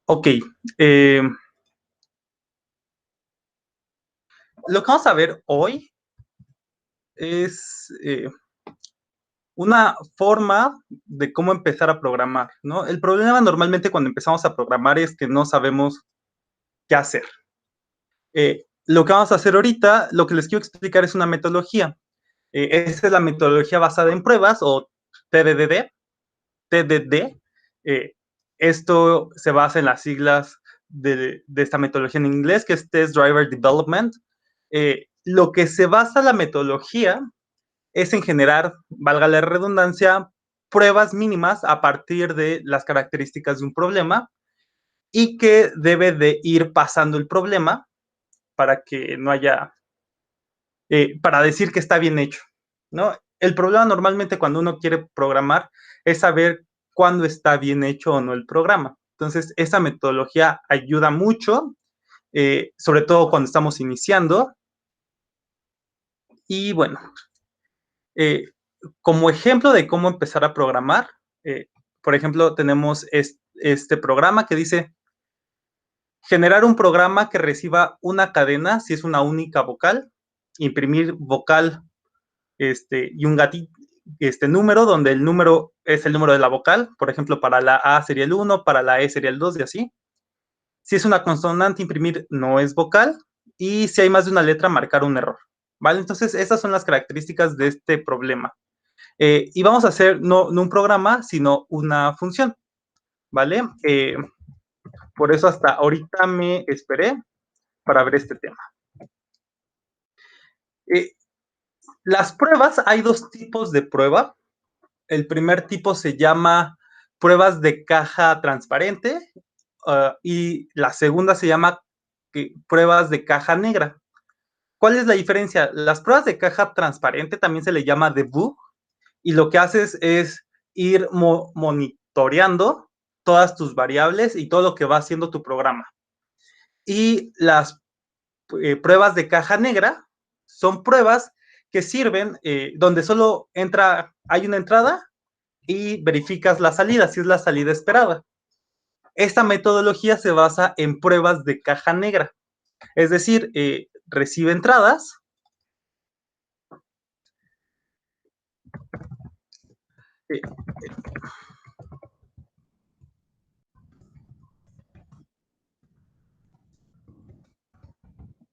Ok, lo que vamos a ver hoy es una forma de cómo empezar a programar, ¿no? El problema normalmente cuando empezamos a programar es que no sabemos qué hacer. Lo que vamos a hacer ahorita, lo que les quiero explicar es una metodología. Esta es la metodología basada en pruebas o TDD. TDD. Eh, Esto se basa en las siglas de esta metodología en inglés, que es Test Driver Development. Lo que se basa la metodología es en generar, valga la redundancia, pruebas mínimas a partir de las características de un problema y que debe de ir pasando el problema para que no haya, para decir que está bien hecho, ¿no? El problema normalmente cuando uno quiere programar es saber cuándo está bien hecho o no el programa. Entonces, esa metodología ayuda mucho, sobre todo cuando estamos iniciando. Y bueno, eh, como ejemplo de cómo empezar a programar, eh, por ejemplo, tenemos este programa que dice generar un programa que reciba una cadena si es una única vocal, imprimir vocal y un gatito, número, donde el número es el número de la vocal. Por ejemplo, para la A sería el 1, para la E sería el 2 y así. Si es una consonante, imprimir no es vocal. Y si hay más de una letra, marcar un error. ¿Vale? Entonces, esas son las características de este problema. Y vamos a hacer no un programa, sino una función. ¿Vale? Por eso hasta ahorita me esperé para ver este tema. Eh, las pruebas, hay dos tipos de prueba. El primer tipo se llama pruebas de caja transparente y la segunda se llama pruebas de caja negra. ¿Cuál es la diferencia? Las pruebas de caja transparente también se le llama debug y lo que haces es ir monitoreando todas tus variables y todo lo que va haciendo tu programa. Y las pruebas de caja negra son pruebas que sirven donde solo hay una entrada y verificas la salida, si es la salida esperada. Esta metodología se basa en pruebas de caja negra, es decir, recibe entradas, eh,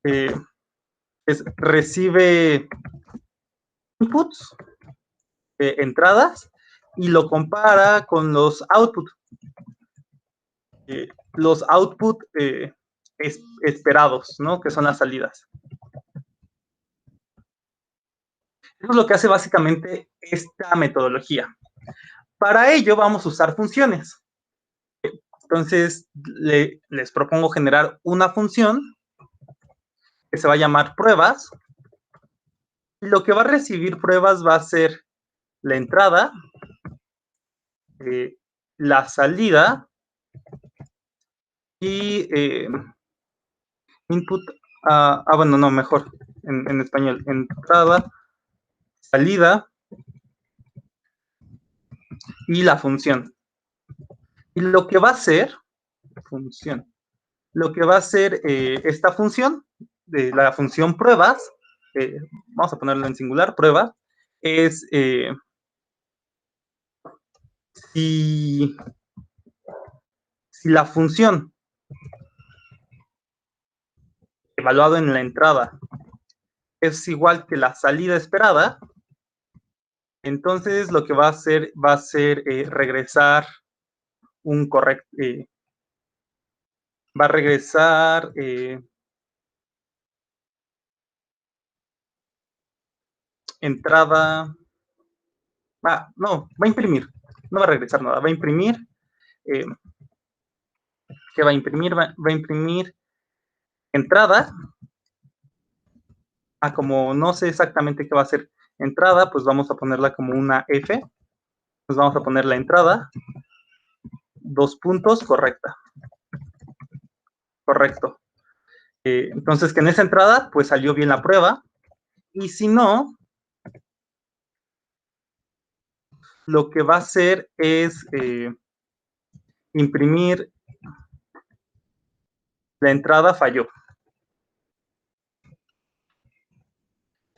eh, recibe inputs, entradas, y lo compara con los outputs. Los outputs esperados, ¿no? Que son las salidas. Eso es lo que hace básicamente esta metodología. Para ello vamos a usar funciones. Entonces, les propongo generar una función que se va a llamar pruebas. Y lo que va a recibir pruebas va a ser la entrada, la salida y input. Bueno, no, mejor en español. Entrada, salida y la función. Y lo que va a hacer, función, lo que va a hacer esta función, la función pruebas, vamos a ponerlo en singular, prueba, es si, si la función evaluado en la entrada es igual que la salida esperada, entonces lo que va a ser regresar un correcto, va a regresar entrada, no, va a imprimir, no va a regresar nada, va a imprimir, eh, ¿qué va a imprimir? Va a imprimir entrada, como no sé exactamente qué va a ser entrada, pues vamos a ponerla como una F, pues vamos a poner la entrada, 2 puntos, correcta, correcto. Entonces, que en esa entrada, pues salió bien la prueba, y si no, lo que va a hacer es imprimir La entrada falló.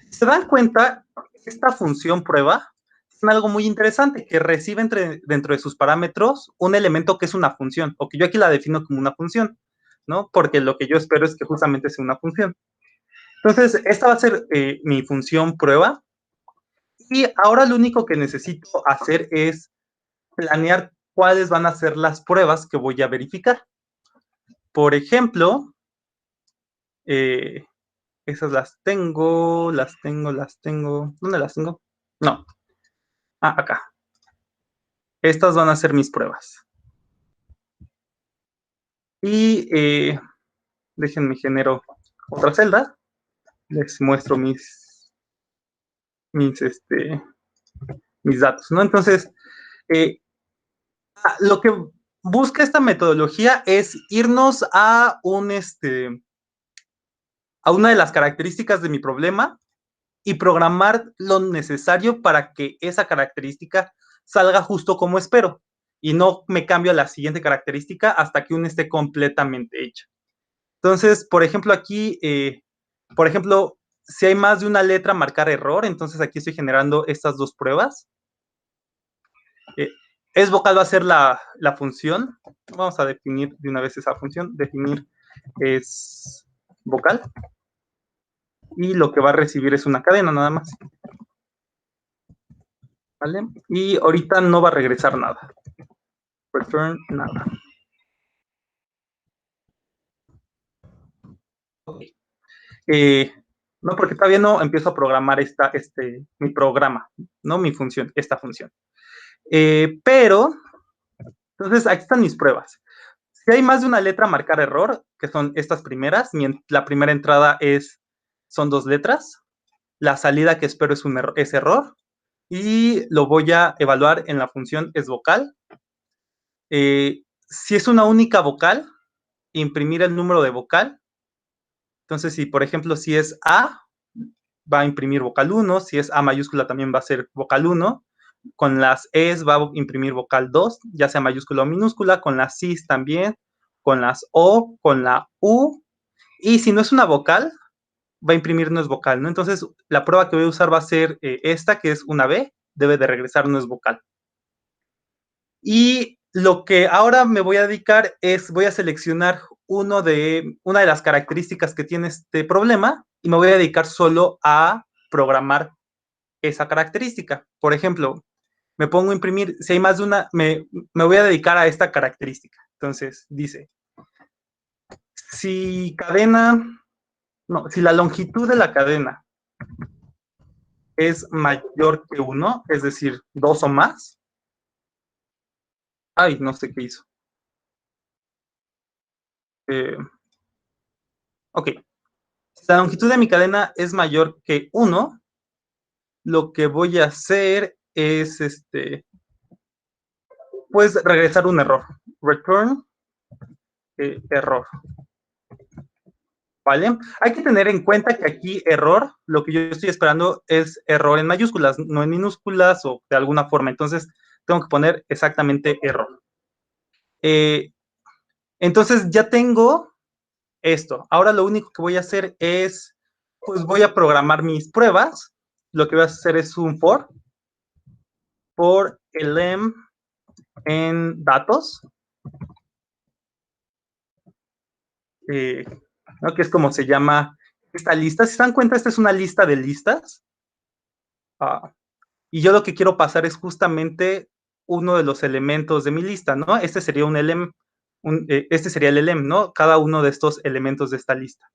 Si se dan cuenta, esta función prueba es algo muy interesante, que recibe dentro de sus parámetros un elemento que es una función, o que yo aquí la defino como una función, ¿no? Porque lo que yo espero es que justamente sea una función. Entonces, esta va a ser mi función prueba, y ahora lo único que necesito hacer es planear cuáles van a ser las pruebas que voy a verificar. Por ejemplo, esas las tengo. ¿Dónde las tengo? No. Acá. Estas van a ser mis pruebas. Y déjenme genero otra celda. Les muestro mis datos, ¿no? Entonces, lo que busca esta metodología es irnos a a una de las características de mi problema y programar lo necesario para que esa característica salga justo como espero y no me cambio a la siguiente característica hasta que una esté completamente hecha. Entonces, por ejemplo, aquí, si hay más de una letra, marcar error. Entonces, aquí estoy generando estas dos pruebas. Es vocal va a ser la función. Vamos a definir de una vez esa función. Definir es vocal. Y lo que va a recibir es una cadena nada más. ¿Vale? Y ahorita no va a regresar nada. Return nada. Okay. No, porque todavía no empiezo a programar mi programa, no mi función, esta función. Pero, entonces aquí están mis pruebas. Si hay más de una letra, marcar error, que son estas primeras. La primera entrada son dos letras. La salida que espero es error. Y lo voy a evaluar en la función es vocal. Si es una única vocal, imprimir el número de vocal. Entonces, si por ejemplo, si es A, va a imprimir vocal 1. Si es A mayúscula, también va a ser vocal 1. Con las E's va a imprimir vocal 2, ya sea mayúscula o minúscula. Con las C's también. Con las O, con la U. Y si no es una vocal, va a imprimir no es vocal, ¿no? Entonces, la prueba que voy a usar va a ser esta, que es una B. Debe de regresar no es vocal. Y lo que ahora me voy a dedicar voy a seleccionar una de las características que tiene este problema y me voy a dedicar solo a programar esa característica. Por ejemplo, me pongo a imprimir, si hay más de una, me voy a dedicar a esta característica. Entonces, dice, si la longitud de la cadena es mayor que 1, es decir, 2 o más, ay, no sé qué hizo. Ok. Si la longitud de mi cadena es mayor que 1, lo que voy a hacer es, pues, regresar un error. Return error. ¿Vale? Hay que tener en cuenta que aquí error, lo que yo estoy esperando es error en mayúsculas, no en minúsculas o de alguna forma. Entonces, tengo que poner exactamente error. Entonces, ya tengo esto. Ahora lo único que voy a hacer es, pues voy a programar mis pruebas. Lo que voy a hacer es un for elem en datos, ¿no? Que es como se llama esta lista. Si se dan cuenta, esta es una lista de listas. Y yo lo que quiero pasar es justamente uno de los elementos de mi lista, ¿no? Este sería un elem, este sería el elem, ¿no? Cada uno de estos elementos de esta lista.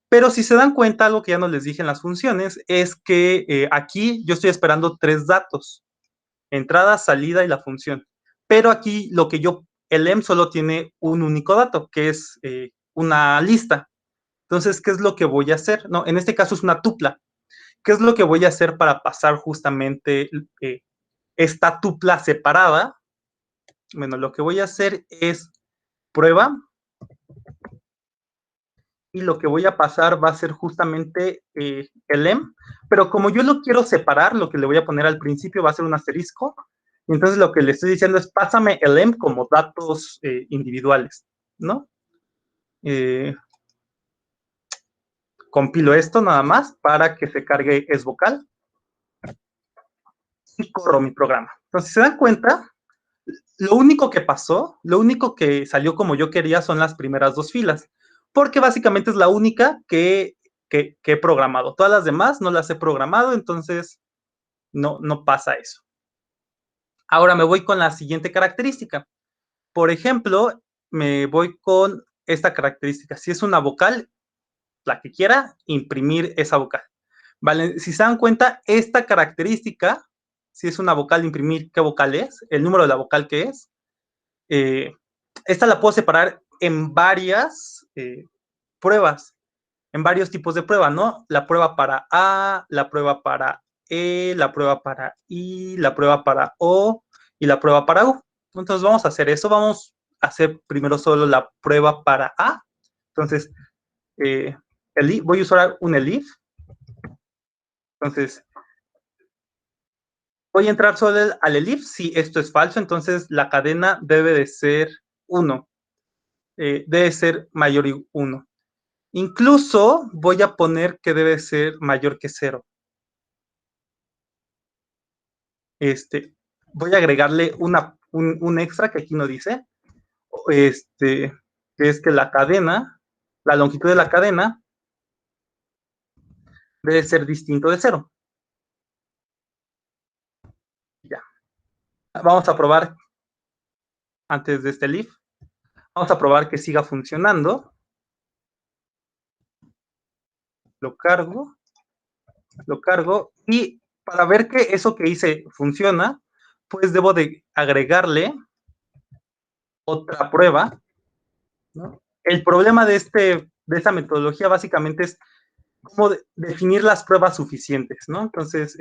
Pero si se dan cuenta, algo que ya no les dije en las funciones, es que aquí yo estoy esperando 3 datos. Entrada, salida y la función. Pero aquí el EM solo tiene un único dato, que es una lista. Entonces, ¿qué es lo que voy a hacer? No, en este caso es una tupla. ¿Qué es lo que voy a hacer para pasar justamente esta tupla separada? Bueno, lo que voy a hacer es prueba. Y lo que voy a pasar va a ser justamente el EM. Pero como yo lo quiero separar, lo que le voy a poner al principio va a ser un asterisco. Y entonces lo que le estoy diciendo es, pásame el EM como datos individuales, ¿no? compilo esto nada más para que se cargue es vocal y corro mi programa. Entonces, si se dan cuenta, lo único que pasó, lo único que salió como yo quería son las primeras dos filas, porque básicamente es la única que he programado. Todas las demás no las he programado, entonces no pasa eso. Ahora me voy con la siguiente característica. Por ejemplo, me voy con esta característica. Si es una vocal, la que quiera, imprimir esa vocal. Vale, si se dan cuenta, esta característica, si es una vocal, imprimir qué vocal es, el número de la vocal que es, esta la puedo separar en varias pruebas, en varios tipos de prueba, ¿no? La prueba para A, la prueba para E, la prueba para I, la prueba para O y la prueba para U. Entonces vamos a hacer eso, vamos a hacer primero solo la prueba para A. Entonces, voy a usar un elif. Entonces, voy a entrar solo al elif. Si esto es falso, entonces la cadena debe de ser 1. Debe ser mayor a 1. Incluso voy a poner que debe ser mayor que 0. Voy a agregarle un extra que aquí no dice, que es que la cadena, la longitud de la cadena debe ser distinto de 0. Ya. Vamos a probar, antes de este leaf, vamos a probar que siga funcionando. Lo cargo y para ver que eso que hice funciona, pues debo de agregarle otra prueba, ¿no? El problema de esta metodología básicamente es cómo definir las pruebas suficientes, ¿no? Entonces,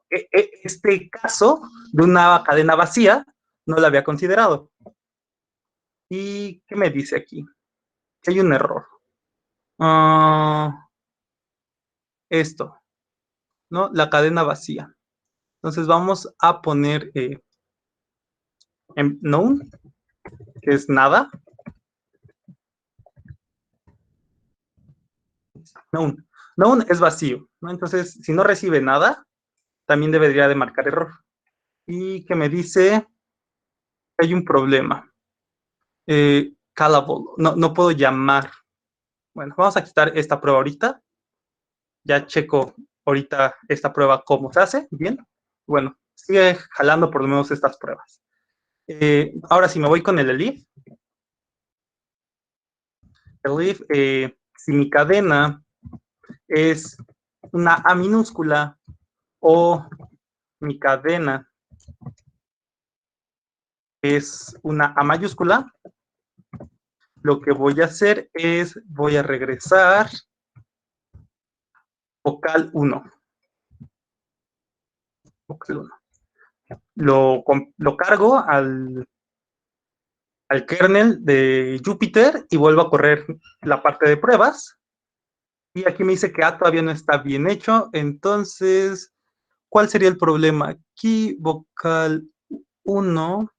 este caso de una cadena vacía no lo había considerado. ¿Y qué me dice aquí? Que hay un error. Esto, ¿no? La cadena vacía. Entonces vamos a poner en known, que es nada. Known. Known es vacío, ¿no? Entonces, si no recibe nada, también debería de marcar error. Y que me dice que hay un problema. Callable. No puedo llamar. Bueno, vamos a quitar esta prueba ahorita. Ya checo ahorita esta prueba cómo se hace. Bien. Bueno, sigue jalando por lo menos estas pruebas. Ahora si me voy con el elif. Elif, si mi cadena es una A minúscula o mi cadena es una A mayúscula, lo que voy a hacer es voy a regresar vocal 1. Vocal 1. Lo cargo al kernel de Jupyter y vuelvo a correr la parte de pruebas. Y aquí me dice que A todavía no está bien hecho. Entonces, ¿cuál sería el problema? Aquí, vocal 1.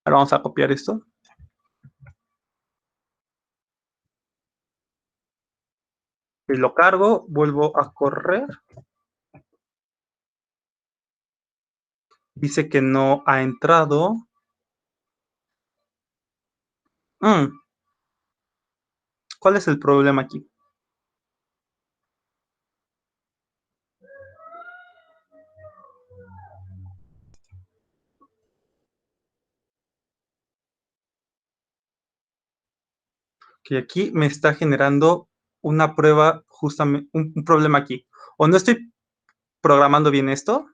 Ahora vamos a copiar esto. Y lo cargo, vuelvo a correr. Dice que no ha entrado. ¿Cuál es el problema aquí? Que aquí me está generando una prueba, justamente, un problema aquí. O no estoy programando bien esto,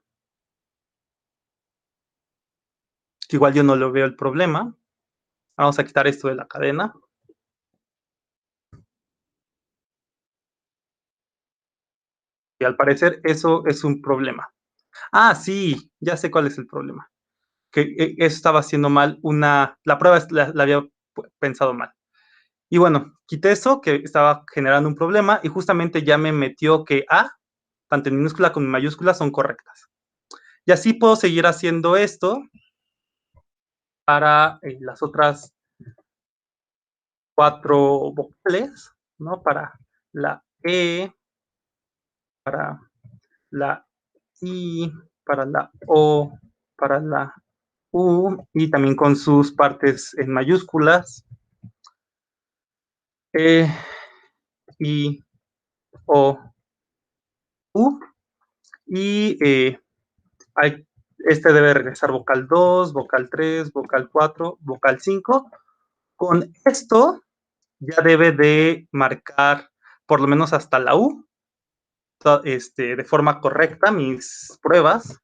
que igual yo no lo veo el problema. Vamos a quitar esto de la cadena. Y al parecer eso es un problema. Ah, sí, ya sé cuál es el problema. Que eso estaba haciendo mal la prueba la había pensado mal. Y bueno, quité eso que estaba generando un problema y justamente ya me metió que A, tanto en minúscula como en mayúscula, son correctas. Y así puedo seguir haciendo esto para las otras 4 vocales, ¿no? Para la E, para la I, para la O, para la U, y también con sus partes en mayúsculas. E, I, O, U. Y este debe regresar vocal 2, vocal 3, vocal 4, vocal 5. Con esto ya debe de marcar por lo menos hasta la U, de forma correcta mis pruebas.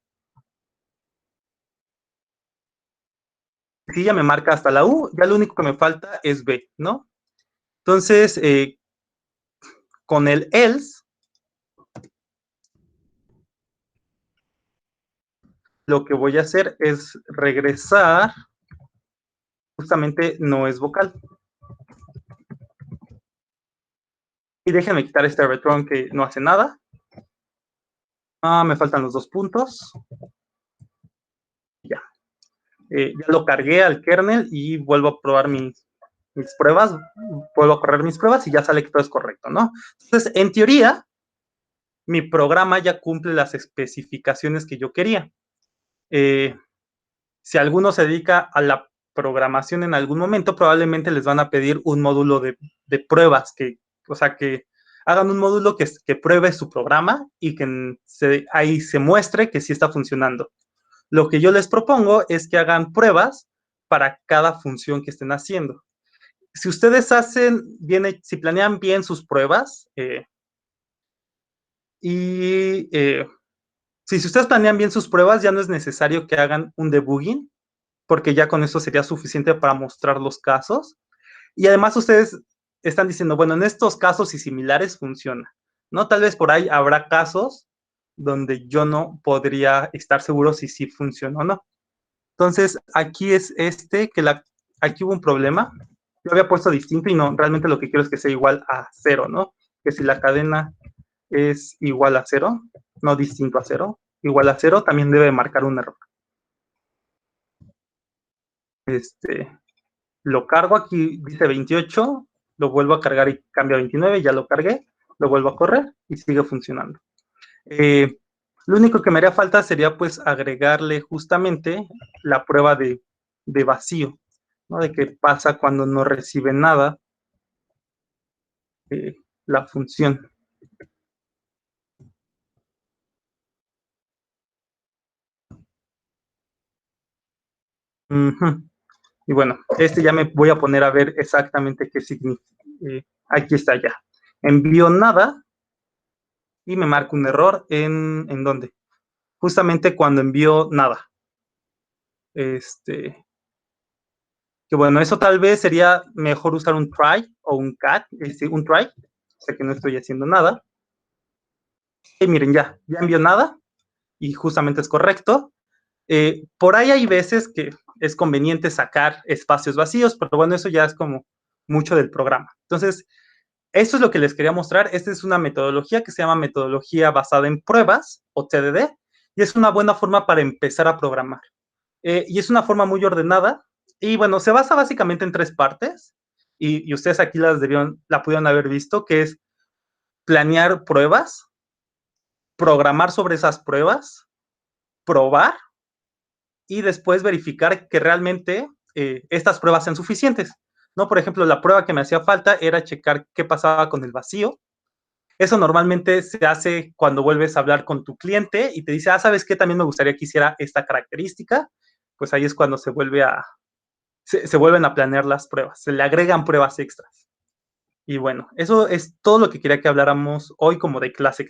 Si ya me marca hasta la U, ya lo único que me falta es B, ¿no? Entonces, con el else, lo que voy a hacer es regresar, justamente no es vocal. Y déjenme quitar este return que no hace nada. Me faltan los 2 puntos. Ya. Ya lo cargué al kernel y vuelvo a probar mis pruebas, vuelvo a correr mis pruebas y ya sale que todo es correcto, ¿no? Entonces, en teoría, mi programa ya cumple las especificaciones que yo quería. Si alguno se dedica a la programación en algún momento, probablemente les van a pedir un módulo de pruebas, o sea, que hagan un módulo que pruebe su programa y que ahí se muestre que sí está funcionando. Lo que yo les propongo es que hagan pruebas para cada función que estén haciendo. Si ustedes si planean bien sus pruebas, si ustedes planean bien sus pruebas, ya no es necesario que hagan un debugging, porque ya con eso sería suficiente para mostrar los casos. Y además ustedes están diciendo, bueno, en estos casos y similares funciona, ¿no? Tal vez por ahí habrá casos donde yo no podría estar seguro si sí funciona o no. Entonces, aquí es aquí hubo un problema. Yo había puesto distinto y no, realmente lo que quiero es que sea igual a 0, ¿no? Que si la cadena es igual a 0, no distinto a 0, igual a 0, también debe marcar un error. Lo cargo, aquí dice 28, lo vuelvo a cargar y cambia a 29, ya lo cargué, lo vuelvo a correr y sigue funcionando. Lo único que me haría falta sería pues agregarle justamente la prueba de vacío, ¿no? De qué pasa cuando no recibe nada la función. Y bueno, ya me voy a poner a ver exactamente qué significa. Aquí está ya. Envío nada y me marca un error ¿en dónde? Justamente cuando envío nada. Que bueno, eso tal vez sería mejor usar un try o un cat, un try, o sea que no estoy haciendo nada. Y miren, ya envió nada y justamente es correcto. Por ahí hay veces que es conveniente sacar espacios vacíos, pero bueno, eso ya es como mucho del programa. Entonces, esto es lo que les quería mostrar. Esta es una metodología que se llama metodología basada en pruebas, o TDD, y es una buena forma para empezar a programar. Y es una forma muy ordenada, y bueno, se basa básicamente en 3 partes, y ustedes aquí la pudieron haber visto, que es planear pruebas, programar sobre esas pruebas, probar, y después verificar que realmente estas pruebas sean suficientes, ¿no? Por ejemplo, la prueba que me hacía falta era checar qué pasaba con el vacío. Eso normalmente se hace cuando vuelves a hablar con tu cliente y te dice, ¿sabes qué? También me gustaría que hiciera esta característica. Pues ahí es cuando se vuelven a planear las pruebas, se le agregan pruebas extras. Y bueno, eso es todo lo que quería que habláramos hoy como de clase.